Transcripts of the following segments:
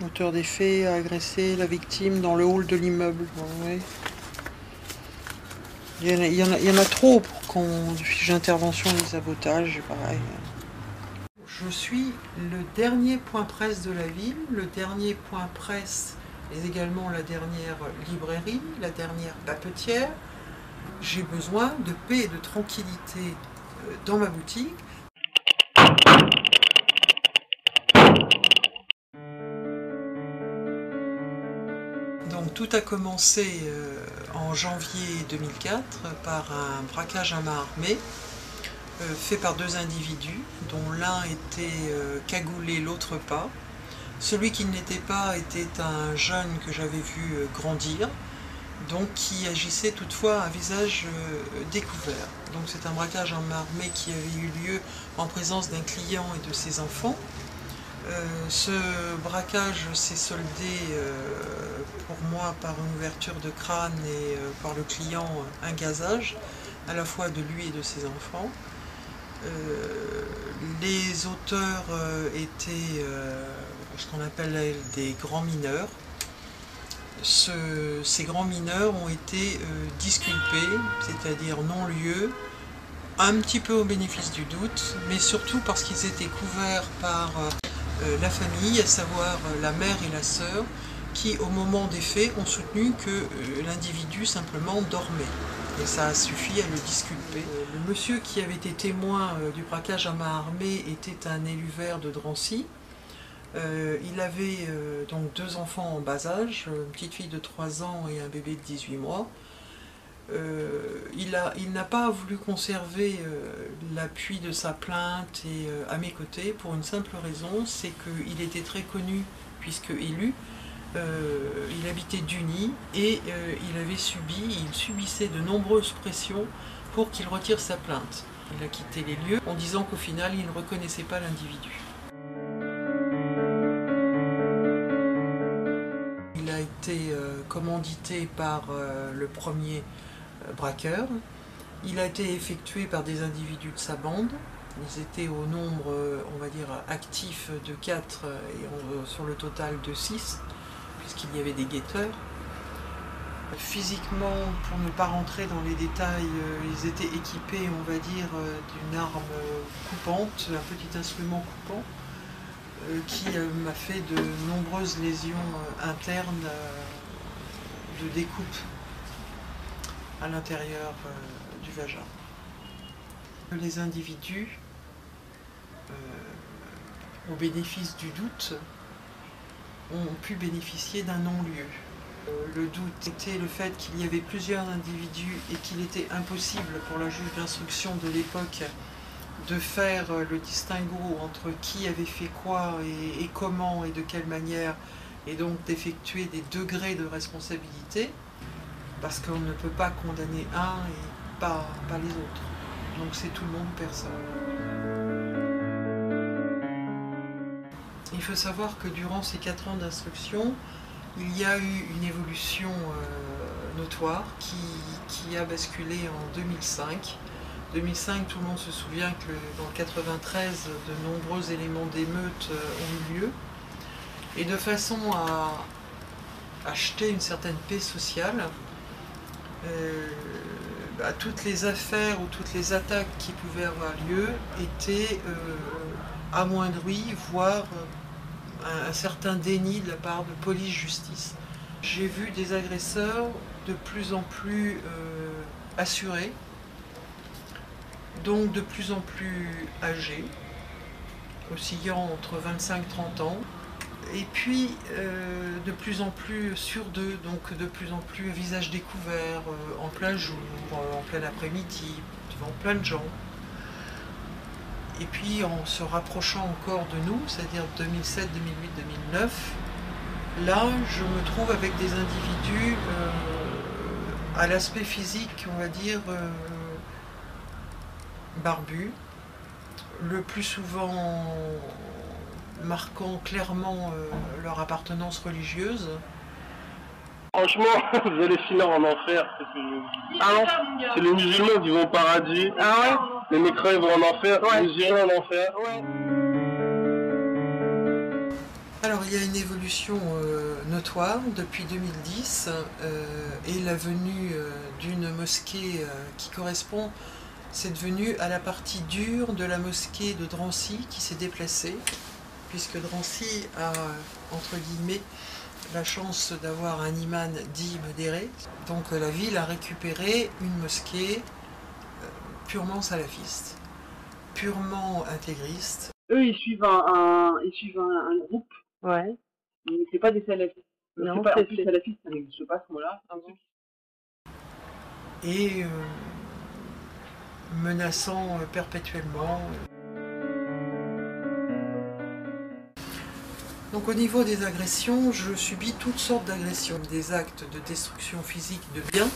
L'auteur des faits a agressé la victime dans le hall de l'immeuble. Ouais. Il y en a trop pour qu'on fiche d'intervention et de sabotage, pareil. Je suis le dernier point presse de la ville, le dernier point presse est également la dernière librairie, la dernière papetière. J'ai besoin de paix et de tranquillité dans ma boutique. Donc tout a commencé en janvier 2004 par un braquage à main armée fait par deux individus dont l'un était cagoulé, l'autre pas. Celui qui ne l'était pas était un jeune que j'avais vu grandir, donc qui agissait toutefois à visage découvert. Donc c'est un braquage en main armée qui avait eu lieu en présence d'un client et de ses enfants. Ce braquage s'est soldé pour moi par une ouverture de crâne et par le client un gazage, à la fois de lui et de ses enfants. Les auteurs étaient ce qu'on appelle des grands mineurs. Ces grands mineurs ont été disculpés, c'est-à-dire non-lieu, un petit peu au bénéfice du doute, mais surtout parce qu'ils étaient couverts par la famille, à savoir la mère et la sœur, qui au moment des faits ont soutenu que l'individu simplement dormait. Et ça a suffi à le disculper. Le monsieur qui avait été témoin du braquage à main armée était un élu vert de Drancy. Il avait donc deux enfants en bas âge, une petite fille de 3 ans et un bébé de 18 mois. Il n'a pas voulu conserver l'appui de sa plainte et à mes côtés pour une simple raison, c'est qu'il était très connu puisque élu. Il habitait Duny et il subissait de nombreuses pressions pour qu'il retire sa plainte. Il a quitté les lieux en disant qu'au final il ne reconnaissait pas l'individu. Il a été commandité par le premier braqueur. Il a été effectué par des individus de sa bande. Ils étaient au nombre, on va dire, actif de 4 et sur le total de 6, puisqu'il y avait des guetteurs. Physiquement, pour ne pas rentrer dans les détails, ils étaient équipés, on va dire, d'une arme coupante, un petit instrument coupant, qui m'a fait de nombreuses lésions internes de découpe à l'intérieur du vagin. Les individus, au bénéfice du doute, ont pu bénéficier d'un non-lieu. Le doute était le fait qu'il y avait plusieurs individus et qu'il était impossible pour la juge d'instruction de l'époque de faire le distinguo entre qui avait fait quoi et comment et de quelle manière, et donc d'effectuer des degrés de responsabilité, parce qu'on ne peut pas condamner un et pas les autres. Donc c'est tout le monde ou personne. Il faut savoir que durant ces 4 ans d'instruction, il y a eu une évolution notoire qui a basculé en 2005. 2005, tout le monde se souvient que dans le 93, de nombreux éléments d'émeute ont eu lieu. Et de façon à acheter une certaine paix sociale, toutes les affaires ou toutes les attaques qui pouvaient avoir lieu étaient amoindries, voire un certain déni de la part de police-justice. J'ai vu des agresseurs de plus en plus assurés, donc de plus en plus âgés, oscillant entre 25 et 30 ans, et puis de plus en plus sur d'eux, donc de plus en plus visage découvert, en plein jour, en plein après-midi, devant plein de gens. Et puis en se rapprochant encore de nous, c'est-à-dire 2007, 2008, 2009, là je me trouve avec des individus à l'aspect physique, on va dire, barbus, le plus souvent marquant clairement leur appartenance religieuse. Franchement, vous allez finir en enfer, c'est ce que je vous dis. Ah non, c'est les musulmans qui vont au paradis. Ah ouais, les mécréants vont en enfer, ouais. les irons en enfer. Ouais. Alors il y a une évolution notoire depuis 2010 et la venue d'une mosquée qui correspond, cette venue à la partie dure de la mosquée de Drancy qui s'est déplacée, puisque Drancy a, entre guillemets, la chance d'avoir un imam dit modéré. Donc la ville a récupéré une mosquée purement salafiste, purement intégriste. Eux, ils suivent un groupe. Ouais. Mais c'est pas des salafistes. Non, pas, en plus, salafistes, ça n'existe pas à ce moment-là. Ah bon. Et menaçant perpétuellement. Donc au niveau des agressions, je subis toutes sortes d'agressions, des actes de destruction physique de biens.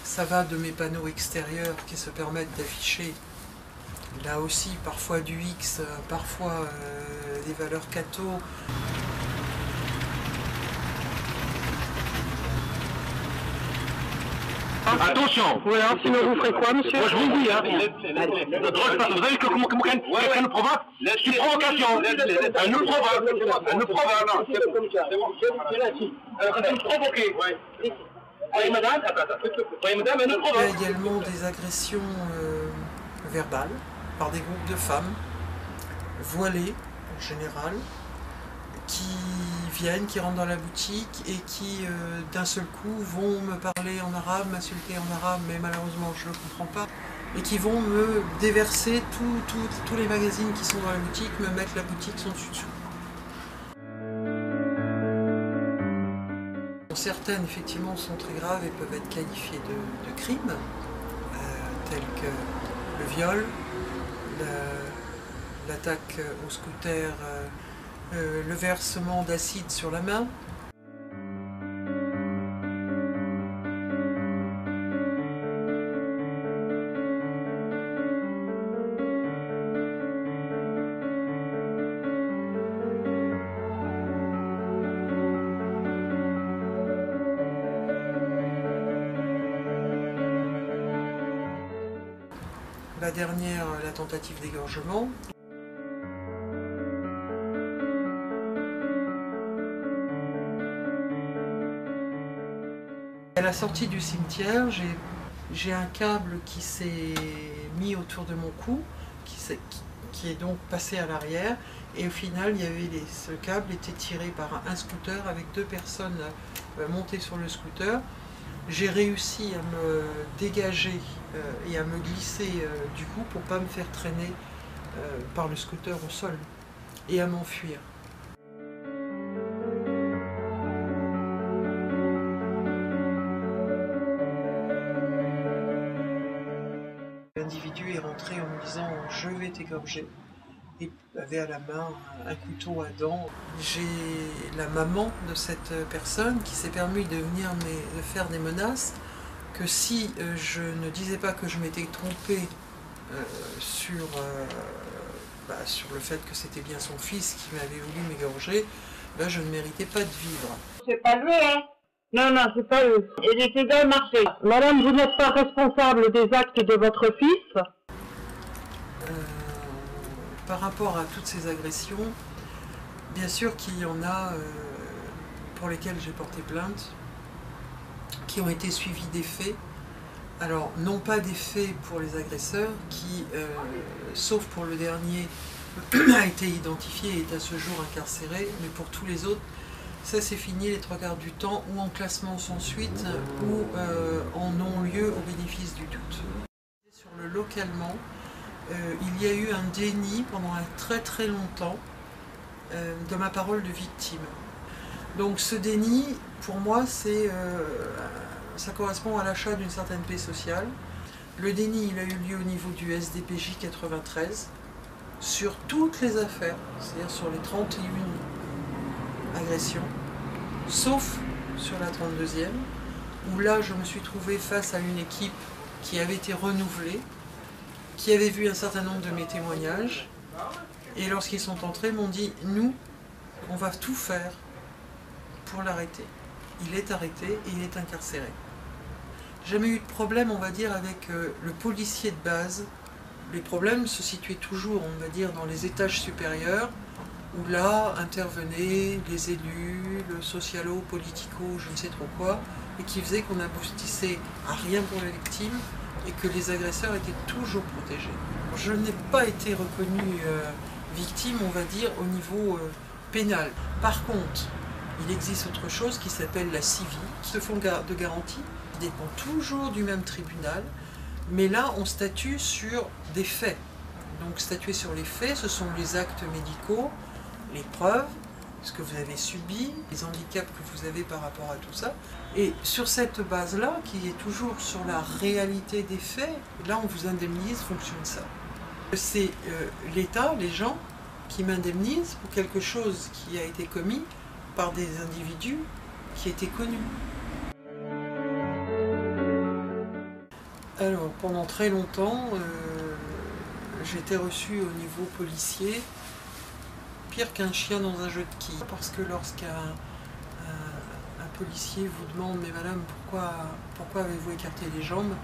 Ça va de mes panneaux extérieurs qui se permettent d'afficher, là aussi, parfois du X, parfois des valeurs catho. Attention. Oui, hein, sinon vous ferez quoi, monsieur? Moi je vous dis, hein. Vous avez que comment quelqu'un nous provoque? C'est une provocation. Elle nous provoque. Elle nous provoque. Elle va nous provoquer. Oui, madame. Oui, madame, elle nous Il y a provoque. également des agressions verbales par des groupes de femmes, voilées en général, qui viennent, qui rentrent dans la boutique et qui d'un seul coup vont me parler en arabe, m'insulter en arabe, mais malheureusement je ne le comprends pas, et qui vont me déverser tous les magazines qui sont dans la boutique, me mettre la boutique son dessus-dessous. Certaines effectivement sont très graves et peuvent être qualifiées de crimes, tels que le viol, l'attaque au scooter, le versement d'acide sur la main. La dernière, la tentative d'égorgement. À la sortie du cimetière, j'ai un câble qui s'est mis autour de mon cou, qui est donc passé à l'arrière, et au final, ce câble était tiré par un scooter avec deux personnes montées sur le scooter. J'ai réussi à me dégager et à me glisser du coup pour ne pas me faire traîner par le scooter au sol et à m'enfuir. L'individu est rentré en me disant « je vais t'égorger » et avait à la main un couteau à dents. J'ai la maman de cette personne qui s'est permis de venir de faire des menaces que si je ne disais pas que je m'étais trompée sur le fait que c'était bien son fils qui m'avait voulu m'égorger, là je ne méritais pas de vivre. C'est pas lui, hein? Non, non, c'est pas lui. Il était dans le marché. Madame, vous n'êtes pas responsable des actes de votre fils? Par rapport à toutes ces agressions, bien sûr qu'il y en a pour lesquelles j'ai porté plainte, qui ont été suivis des faits. Alors, non pas des faits pour les agresseurs, qui, sauf pour le dernier, a été identifié et est à ce jour incarcéré, mais pour tous les autres, ça c'est fini les trois quarts du temps, ou en classement sans suite, ou en non-lieu au bénéfice du doute. Sur le localement, il y a eu un déni pendant un très longtemps de ma parole de victime. Donc ce déni, pour moi, ça correspond à l'achat d'une certaine paix sociale. Le déni, il a eu lieu au niveau du SDPJ 93, sur toutes les affaires, c'est-à-dire sur les 31 agressions, sauf sur la 32e, où là je me suis trouvée face à une équipe qui avait été renouvelée, qui avait vu un certain nombre de mes témoignages, et lorsqu'ils sont entrés, m'ont dit « Nous, on va tout faire pour l'arrêter. Il est arrêté et il est incarcéré. » Jamais eu de problème, on va dire, avec le policier de base. Les problèmes se situaient toujours, on va dire, dans les étages supérieurs, où là intervenaient les élus, le socialo, politico, je ne sais trop quoi, et qui faisait qu'on n'aboutissait à rien pour la victime et que les agresseurs étaient toujours protégés. Je n'ai pas été reconnue victime, on va dire, au niveau pénal. Par contre, il existe autre chose qui s'appelle la CIVI, ce fonds de garantie, qui dépend toujours du même tribunal, mais là on statue sur des faits. Donc statuer sur les faits, ce sont les actes médicaux, les preuves, ce que vous avez subi, les handicaps que vous avez par rapport à tout ça. Et sur cette base-là, qui est toujours sur la réalité des faits, là on vous indemnise fonction de ça. C'est l'État, les gens, qui m'indemnisent pour quelque chose qui a été commis par des individus qui étaient connus. Alors pendant très longtemps, j'ai été reçue au niveau policier, pire qu'un chien dans un jeu de quilles. Parce que lorsqu'un policier vous demande « Mais madame, pourquoi avez-vous écarté les jambes ?»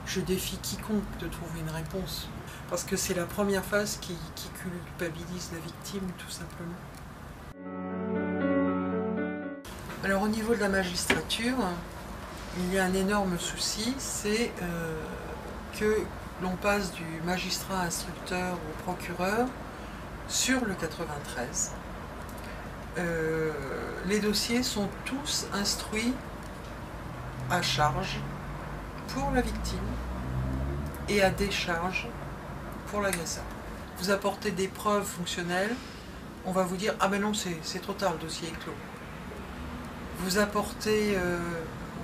Je défie quiconque de trouver une réponse. Parce que c'est la première phase qui culpabilise la victime, tout simplement. Alors au niveau de la magistrature, il y a un énorme souci, c'est que l'on passe du magistrat instructeur au procureur sur le 93. Les dossiers sont tous instruits à charge pour la victime et à décharge pour l'agresseur. Vous apportez des preuves fonctionnelles, on va vous dire « Ah ben non, c'est trop tard, le dossier est clos ». Vous apportez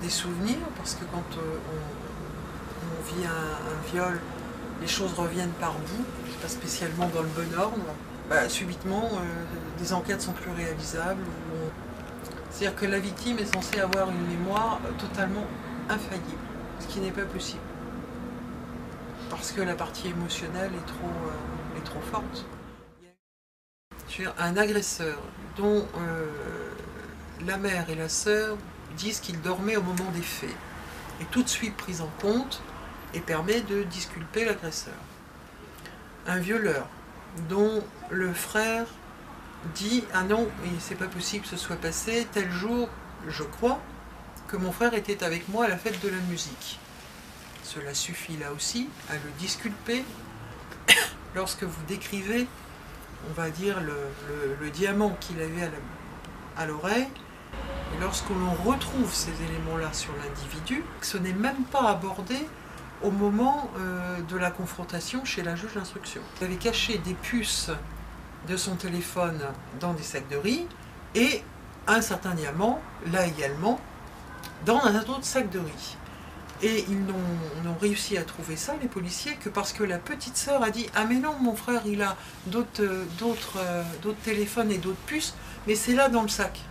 des souvenirs, parce que quand on vit un viol, les choses reviennent par bout, pas spécialement dans le bon ordre. Subitement, des enquêtes sont plus réalisables. C'est-à-dire que la victime est censée avoir une mémoire totalement infaillible, ce qui n'est pas possible. Parce que la partie émotionnelle est trop forte. Un agresseur dont la mère et la sœur disent qu'il dormait au moment des faits, est tout de suite pris en compte et permet de disculper l'agresseur. Un violeur dont le frère dit « Ah non, c'est pas possible que ce soit passé, tel jour, je crois, que mon frère était avec moi à la fête de la musique ». Cela suffit là aussi à le disculper lorsque vous décrivez, on va dire, le diamant qu'il avait à l'oreille. Et lorsque l'on retrouve ces éléments-là sur l'individu, ce n'est même pas abordé au moment de la confrontation chez la juge d'instruction. Il avait caché des puces de son téléphone dans des sacs de riz et un certain diamant, là également, dans un autre sac de riz. Et ils n'ont réussi à trouver ça, les policiers, que parce que la petite sœur a dit « Ah mais non, mon frère, il a d'autres téléphones et d'autres puces, mais c'est là dans le sac ».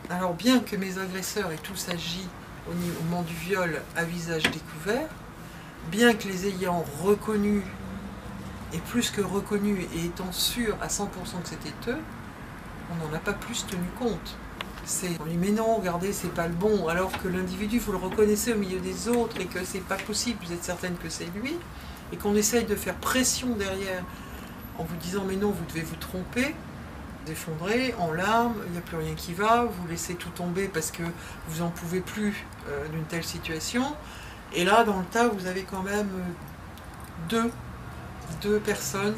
Alors bien que mes agresseurs aient tous agi au moment du viol à visage découvert, bien que les ayant reconnus, et plus que reconnus, et étant sûrs à 100% que c'était eux, on n'en a pas plus tenu compte. On dit mais non, regardez, c'est pas le bon, alors que l'individu, vous le reconnaissez au milieu des autres, et que c'est pas possible, vous êtes certaine que c'est lui, et qu'on essaye de faire pression derrière, en vous disant mais non, vous devez vous tromper, vous effondrez en larmes, il n'y a plus rien qui va, vous laissez tout tomber parce que vous n'en pouvez plus d'une telle situation. Et là, dans le tas, vous avez quand même deux personnes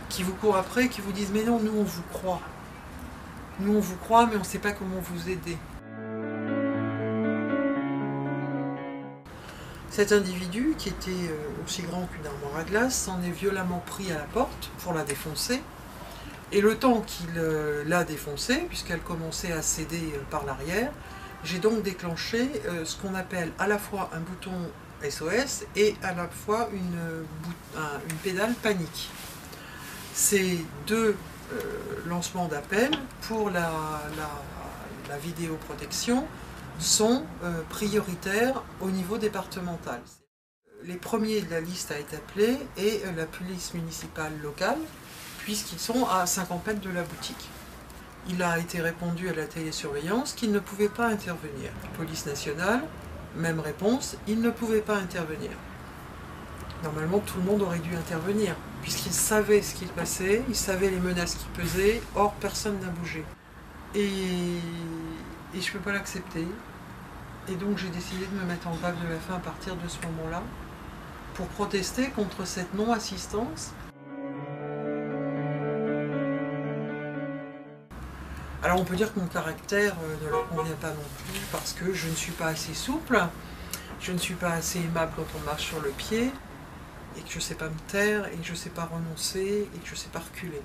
qui vous courent après, qui vous disent « Mais non, nous on vous croit. Nous on vous croit, mais on ne sait pas comment vous aider. » Cet individu, qui était aussi grand qu'une armoire à glace, s'en est violemment pris à la porte pour la défoncer. Et le temps qu'il l'a défoncée, puisqu'elle commençait à céder par l'arrière, j'ai donc déclenché ce qu'on appelle à la fois un bouton SOS et à la fois une pédale panique. Ces deux lancements d'appel pour la vidéoprotection sont prioritaires au niveau départemental. Les premiers de la liste à être appelés et la police municipale locale, puisqu'ils sont à 50 mètres de la boutique. Il a été répondu à la télésurveillance qu'il ne pouvait pas intervenir. Police nationale, Même réponse, il ne pouvait pas intervenir. Normalement, tout le monde aurait dû intervenir, puisqu'il savait ce qu'il passait, il savait les menaces qui pesaient, or personne n'a bougé. Et je ne peux pas l'accepter. Et donc j'ai décidé de me mettre en grève de la faim à partir de ce moment-là, pour protester contre cette non-assistance. Alors on peut dire que mon caractère ne leur convient pas non plus, parce que je ne suis pas assez souple, je ne suis pas assez aimable quand on marche sur le pied, et que je ne sais pas me taire, et que je ne sais pas renoncer, et que je ne sais pas reculer.